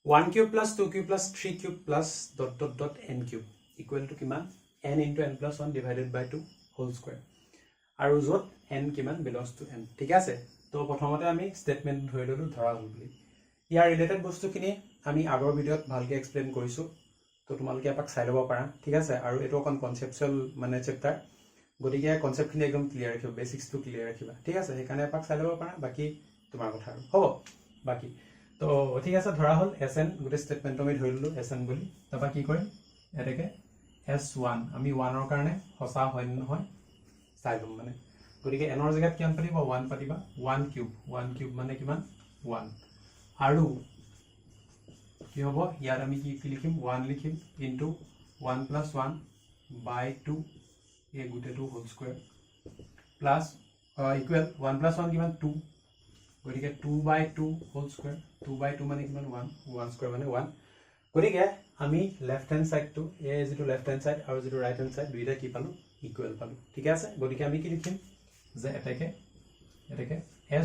1 cube plus 2 cube plus 3 cube plus ... n cube equal to কিমান n into n plus 1 divided by 2 whole square আৰু যত n কিমান belongs to n ঠিক আছে তো প্ৰথমতে আমি স্টেটমেন্ট ধৰি ললো ধৰা হল বুলি ইয়াৰ ৰিলেটেড বস্তুখিনি আমি আগৰ ভিডিওত ভালকে এক্সপ্লেইন কৰিছো তো তোমালোকে এপাক চাই লব পাৰা ঠিক আছে আৰু এটো অকন কনসেপচুৱেল মানে চেপ্টাৰ গতিকে কনসেপ্টখিনি একদম ক্লিয়াৰ ৰাখিবা বেসিক্সটো ক্লিয়াৰ ৰাখিবা ঠিক আছে সেইকাৰণে এপাক চাই লব পাৰা বাকি তোমাৰ কথা আৰু হ'ব বাকি তো ঠিক আছে ধৰা হল sn গুটে স্টেটমেন্ট আমি ধৰি ললো sn বুলি তবা কি কৰিম এটাকে s1 আমি 1 ৰ কাৰণে হসা হয় নহয় চাই লম মানে গতিকে n ৰ জায়গাত কিমান পাতিবা 1 পাতিবা 1 কিউব মানে কিমান 1 আৰু কি হ'ব ইয়াত আমি কি লিখিম 1 লিখিম ইনটু 1 plus 1 by 2 এই গুটেটো whole square plus equal 1 plus 1 কিমান 2 গতিকে 2 by 2 হোল স্কয়াৰ 2 by 2 মানে কিমান 1 1 স্কয়াৰ মানে 1 গতিকে আমি লেফট হ্যান্ড সাইডটো এই যেটো লেফট হ্যান্ড সাইড আৰু যেটো রাইট হ্যান্ড সাইড দুইটা কি পালো ইকুয়াল পালো ঠিক আছে গতিকে আমি কি লিখিম যে এটাকে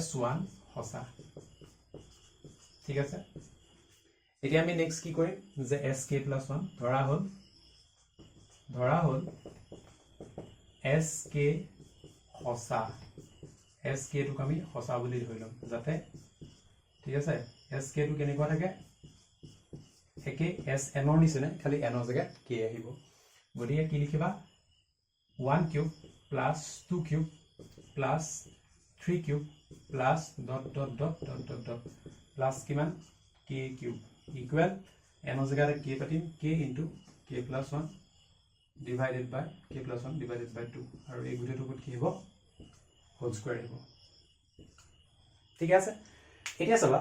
s1 হসা ঠিক আছে এতিয়া আমি নেক্সট কি কৰিম যে sk + 1 ধৰা হল sk হসা sk টোক আমি হসা বুলি ধৰিলম যাতে ঠিক আছে sk টো কেনেকুৱা থাকে একে sn ৰ নিচিনা খালি n ৰ জায়গাত k আহিব গতিকে কি লিখিবা 1 cube plus 2 cube plus 3 cube plus ... plus কিমান k কিউব equal n ৰ জায়গাত k পাতিম k into k plus 1 divided by 2 আৰু এই গুটেটো কত কি হ'ব হোল স্কয়াৰ হ'ব ঠিক আছে এতিয়া চাবা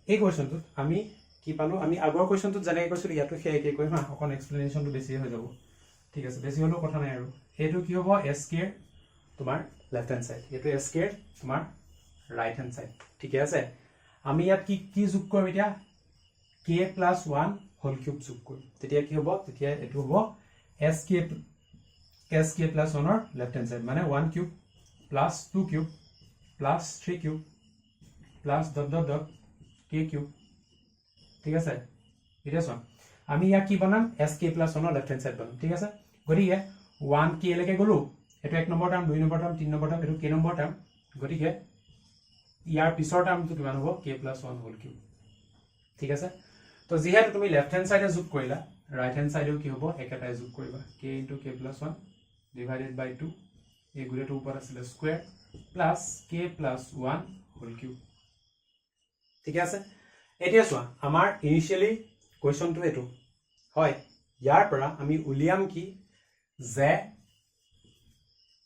এই কোৱেশ্চনটোত আমি কি পালো আমি আগৰ কোৱেশ্চনটোত জানাই কৈছিলো ইয়াতো সেই একে কৰিম হা অকন এক্সপ্লেনেশনটো বেছি হৈ যাব ঠিক আছে বেছি হলো কথা নাই আৰু এটো কি হ'ব sk তোমাৰ লেফট হ্যান্ড সাইড এটো sk তোমাৰ ৰাইট হ্যান্ড সাইড ঠিক আছে আমি ইয়াত কি যোগ কৰিম এতিয়া k plus 1 whole cube যোগ কৰিম তেতিয়া কি হ'ব তেতিয়া এটো হ'ব sk plus 1 ৰ লেফট হ্যান্ড সাইড মানে 1 cube plus 2 cube plus 3 cube plus ... k cube ঠিক আছে এটা চোন আমি ইয়া কি বনাম sk plus 1 ৰ লেফট হ্যান্ড সাইড বনাম ঠিক আছে গতিকে 1 k লৈকে গলো এটো 1 number term 2 number term 3 number term এটো k নম্বৰ টাৰ্ম গতিকে ইয়াৰ পিছৰ টাৰ্মটো কিমান হ'ব k plus 1 whole cube ঠিক আছে তো যেহেতু তুমি লেফট হ্যান্ড সাইডে যোগ কৰিলা ৰাইট হ্যান্ড সাইডেও কি হ'ব একেটাই যোগ কৰিবা k into k plus 1 divided by 2 এই গুটেটো ওপৰত আছিল square plus k plus 1 whole cube ঠিক আছে এতিয়া চোৱা আমাৰ ইনিশিয়ালি কোৱেশ্চনটো এটো হয় ইয়াৰ পৰা আমি উলিয়াম কি যে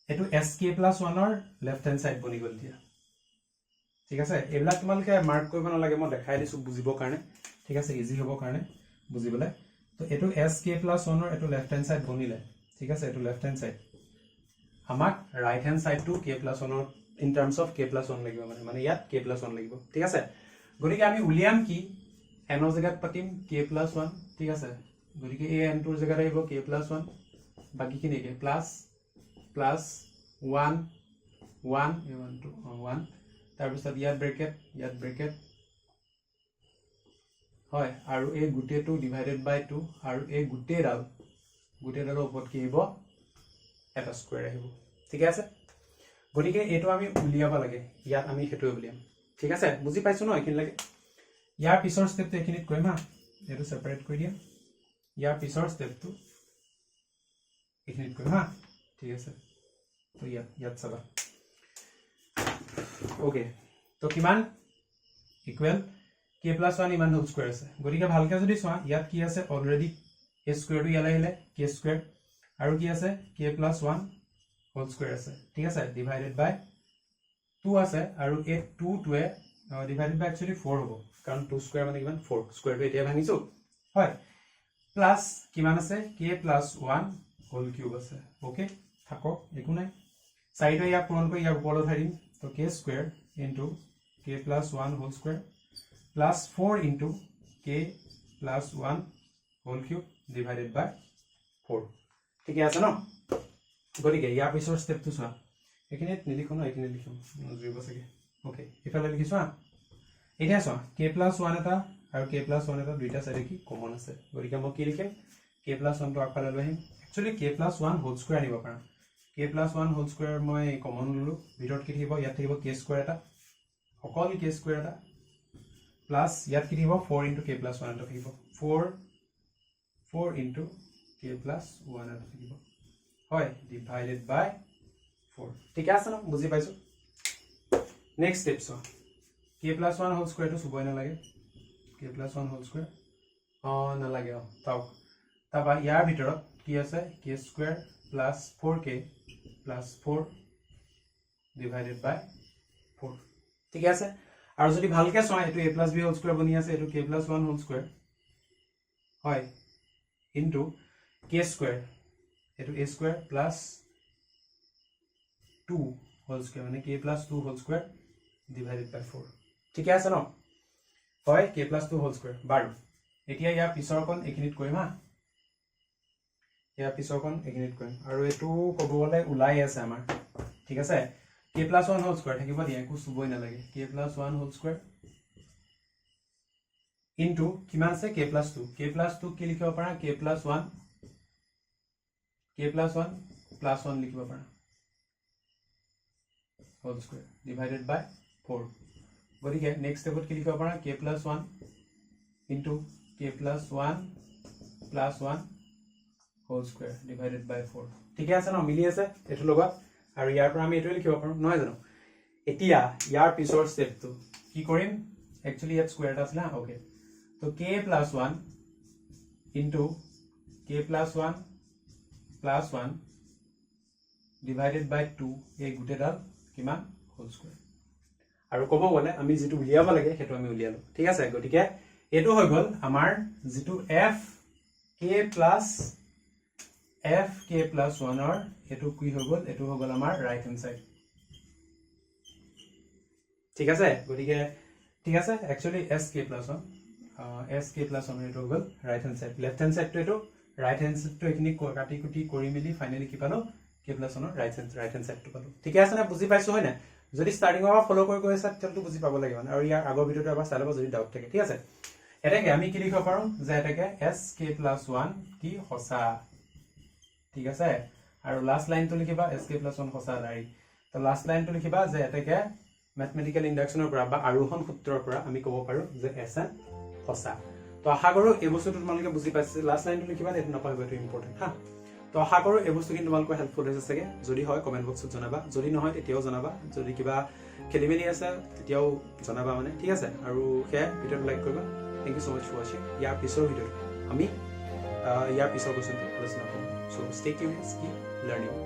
এটো sk plus 1 ৰ লেফট হ্যান্ড সাইড বনি গল দিয়া ঠিক আছে এবিলাক তোমালকে মাৰ্ক কৰিব নালাগে মই দেখাই দিছো বুজিবৰ কাৰণে ঠিক আছে ইজি হ'ব কাৰণে বুজিবলে তো এটো sk plus 1 ৰ এটো লেফট হ্যান্ড সাইড বনিলে ঠিক আছে এটো লেফট হ্যান্ড সাইড আমাক রাইট হ্যান্ড সাইড টু k plus 1 ৰ in terms of k plus 1 লাগিব মানে ইয়াত k plus 1 লাগিব ঠিক আছে গতিকে আমি উলিয়াম কি n ৰ জায়গাত পাতিম k plus 1 ঠিক আছে গতিকে এই n টোৰ জায়গাত আহিব k plus 1 বাকি খিনি কে প্লাস 1 তাৰ পিছত ইয়াত ব্ৰেকেট হয় আৰু এই গুটেটো ডিভাইডেড বাই 2 আৰু এই গুটেডালৰ ওপৰত কি আহিব এটা স্কয়াৰ আহিব ঠিক আছে গতিকে এটো আমি উলিয়াব লাগে ইয়াত আমি হেটো উলিয়াম ঠিক আছে বুজি পাইছো ন এখিনি লাগে ইয়াৰ পিছৰ স্টেপটো এখিনিত কৰিম হা এটো সেপাৰেট কৰি দিম ইয়াৰ পিছৰ স্টেপটো এখিনিত কৰিম হা ঠিক আছে তো ইয়াত চাবা ওকে তো কিমান ইকুৱেল k plus 1 ইমান হোল স্কয়াৰ আছে গতিকে ভালকে যদি চোৱা ইয়াত কি আছে অলৰেডি a স্কয়াৰটো ইয়ালে আহিলে k স্কয়াৰ আৰু কি আছে k plus 1 হোল স্কয়াৰ আছে ঠিক আছে ডিভাইডেড বাই 2 আছে আৰু এই 2 টোৱে ডিভাইডেড বাই একচুয়ালি 4 হ'ব কাৰণ 2 স্কয়াৰ মানে কিমান 4 স্কয়াৰটো এতিয়া ভাঙিছো হয় প্লাস কিমান আছে k plus 1 হোল কিউব আছে ওকে থাকক একো নাই সাইডে ইয়া পূৰণ কৰি ইয়াৰ ওপৰত উঠাই দিম তো k square into k plus 1 whole square plus 4 into k plus 1 whole cube divided by 4 ঠিক আছে ন গতিকে ইয়াৰ পিছৰ স্টেপটো চোৱা এখিনিত নিলিখো ন এখিনিত লিখিম নজৰিব চাগে ওকে ইফালে লিখিছো হা এতিয়া চোৱা k plus 1 এটা আৰু k plus 1 এটা দুইটা সাইডে কি কমন আছে গতিকে মই কি লিখিম k plus 1 টো আগফালে লৈ আহিম actually k plus 1 whole square আনিব পাৰা k plus 1 হোল স্কয়াৰ মই কমন ললো ভিতৰত কি থাকিব ইয়াত থাকিব k স্কয়াৰ এটা অকল k স্কয়াৰ এটা প্লাস ইয়াত কি থাকিব 4 * k plus 1 এটা থাকিব 4 * k plus 1 এটা থাকিব হয় ডিভাইডেড বাই 4 ঠিক আছে না বুজি পাইছো next step so k plus 1 whole square টো সুবই না লাগে k plus 1 হোল স্কয়াৰ না লাগে তাও তাবা ইয়াৰ ভিতৰত কি আছে k square plus 4k plus 4 divided by 4 ঠিক আছে আৰু যদি ভালকে চাও এটো a plus b whole square বনি আছে এটো k plus 1 হোল স্কয়াৰ হয় into k স্কয়াৰ এটো a square plus 2 whole square মানে k plus 2 whole square divided by 4 ঠিক আছে ন হয় k plus 2 হোল স্কয়াৰ বাৰু এতিয়া ইয়াৰ পিছৰখন এখিনিত কৰিম হা ইয়াৰ পিছৰখন এখিনিত কৰিম আৰু এটো কব গলে উলাই আছে আমাৰ ঠিক আছে k plus 1 হোল স্কয়াৰ থাকিব দিয়া একো সুবই না লাগে k plus 1 whole square into কিমান আছে k plus 2 কি লিখিব পাৰা k plus 1 plus 1 লিখিব পাৰা হোল স্কয়াৰ divided by 4 গতিকে নেক্সট স্টেপত কি লিখিব পাৰা k plus 1 into k plus 1 plus 1 whole square divided by 4 ঠিক আছে না মিলি আছে এটো লগত আৰু ইয়াৰ পৰা আমি এটো লিখিব পাৰো নহয় জানো এতিয়া ইয়াৰ পিছৰ স্টেপটো কি কৰিম একচুয়ালি ইয়াত স্কয়াৰ এটা আছে না ওকে তো k plus 1 into k plus 1 plus 1 divided by 2 এই গুটেডাল কিমান হোল স্কয়াৰ আৰু কব গলে আমি যেটো উলিয়াব লাগে হেতু আমি উলিয়ালো ঠিক আছে গটিকে এটো হৈ গল আমাৰ যেটো f k plus 1 or এটো কি হৈ গল এটো হৈ গল আমাৰ রাইট হ্যান্ড সাইড ঠিক আছে গটিকে ঠিক আছে একচুয়ালি sk plus 1 এটো হৈ গল right hand side left hand সাইডটো এটো রাইট হ্যান্ড সাইডটো এখিনি কাটি কুটি কৰি মিলি ফাইনালি কি পালো k plus 1 রাইট হ্যান্ড সাইডটো পালো ঠিক আছে না বুজি পাইছো হয় না যদি স্টার্টিং পৰা ফলো কৰি গৈ আছে তেলটো বুজি পাব লাগিব আৰু ইয়াৰ আগৰ ভিডিওটো এবাৰ চাই লব যদি ডাউট থাকে ঠিক আছে এটাকে আমি কি লিখিব পাৰো যে এটাকে sk plus 1 কি হসা ঠিক আছে আৰু লাস্ট লাইনটো লিখিবা sk plus 1 হসা ডাইৰেক্ট তো লাস্ট লাইনটো লিখিবা যে এটাকে ম্যাথমেটিক্যাল ইন্ডাকশনৰ পৰা বা আৰোহণ সূত্ৰৰ পৰা আমি ক'ব পাৰো যে sn হসা তো আশা কৰো এই বস্তুটো তোমালোকে বুজি পাইছে লাস্ট লাইনটো লিখিবা এটো নাপাহৰিবা এটো ইম্পৰ্টেন্ট হা তো আশা কৰো এই বস্তু কিন্তু তোমালোকৰ হেল্পফুল হৈছে চাগে যদি হয় কমেন্ট বক্সত জনাবা যদি নহয় তেতিয়াও জনাবা যদি কিবা খেলিমেলি আছে তেতিয়াও জনাবা মানে ঠিক আছে আৰু হে ভিডিওটো লাইক কৰিবা thank you so much for watching ইয়াৰ পিছৰ ভিডিওটো আমি ইয়াৰ পিছৰ কোৱেশ্চনটো আলোচনা কৰিম so stay tuned keep learning